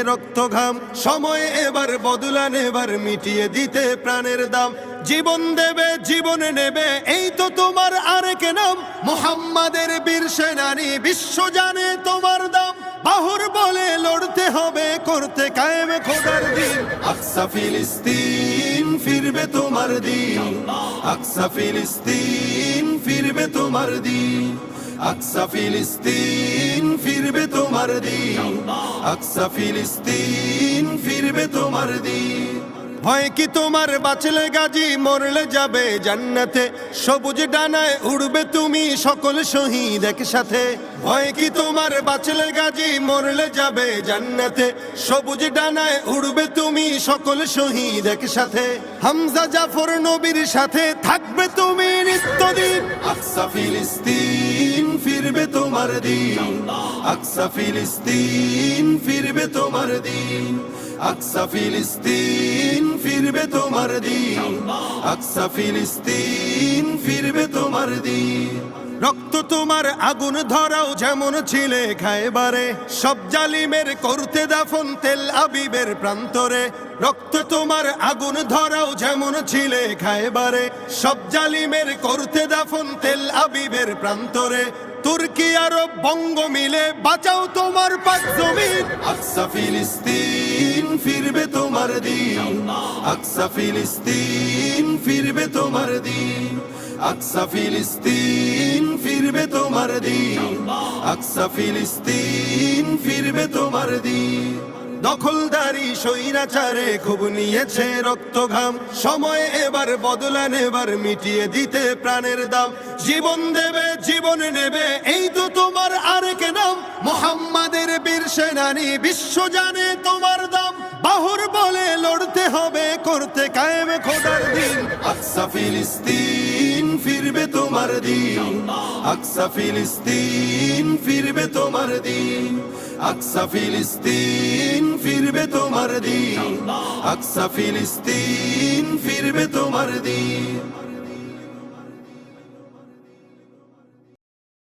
রক্ত ঘাম সময় এবার বদলান, এবার মিটিয়ে দিতে প্রাণের দাম। জীবন দেবে জীবন নেবে এই তো তোমার আরেক নাম। মুহাম্মাদের বীর সেনানী বিশ্ব জানে তোমার দাম। বাহুর বলে লড়তে হবে করতে কায়েম খোদার দিন। আকসা ফিলিস্তিন ফিরবে তোমার দিন, আকসা ফিলিস্তিন ফিরবে তোমার দিন, আকসা ফিলিস্তিন ফিরবে তোমার দিন, আকসা ফিলিস্তিন ফিরবে তোমার দিন। ভয় কি তোমার বাঁচলে গাজী মরলে যাবে জান্নাতে, সবুজ ডানায় উড়বে তুমি সকল শহীদ একসাথে। ভয় কি তোমার বাঁচলে গাজী মরলে যাবে জান্নাতে, সবুজ ডানায় উড়বে তুমি সকল শহীদ একসাথে। হামজা জাফর নবীর সাথে থাকবে তুমি নিত্যদিন। আকসা ফিলিস্তিন ফিরবে তোমার দিন, আকসা ফিলিস্তিন ফিরবে তোমার দিন, আকসা ফিলিস্তিন ফিরবে তোমার দিন, আকসা ফিলিস্তিন ফিরবে তোমার দিন। রক্ত তোমার আগুন ধরাও যেমন ছিলে খায়বারে, সব জালিমের করতে দাফন তেল আবিবের প্রান্তরে। রক্ত তোমার আগুন ধরাও যেমন ছিলে খায়বারে, সব জালিমের করতে দাফন তেল আবিবের প্রান্তরে। তুর্কি আরব বঙ্গ মিলে বাঁচাও তোমার পাক জমিন। আকসা ফিলিস্তিন ফিরবে তোমার দিন, আকসা ফিলিস্তিন ফিরবে তোমার দিন, আকসা ফিলিস্তিন ফিরবে তোমার দিন, আকসা ফিলিস্তিন ফিরবে তোমার দিন। দখলদারি স্বৈরাচারে খুব নিয়েছে রক্ত ঘাম, সময় এবার বদলান, এবার মিটিয়ে দিতে প্রাণের দাম। জীবন দেবে জীবন নেবে এই তো তোমার আরেক নাম। মুহাম্মাদের বীর সেনানী বিশ্ব জানে তোমার দাম। বাহুর বলে লড়তে হবে করতে কায়েম খোদার দিন। আকসা ফিলিস্তিন ফিরবে তোমার দিন, আকসা ফিলিস্তিন ফিরবে তোমার দিন, আকসা ফিলিস্তিন ফিরবে তোমার দিন, আকসা ফিলিস্তিন ফিরবে তোমার দিন।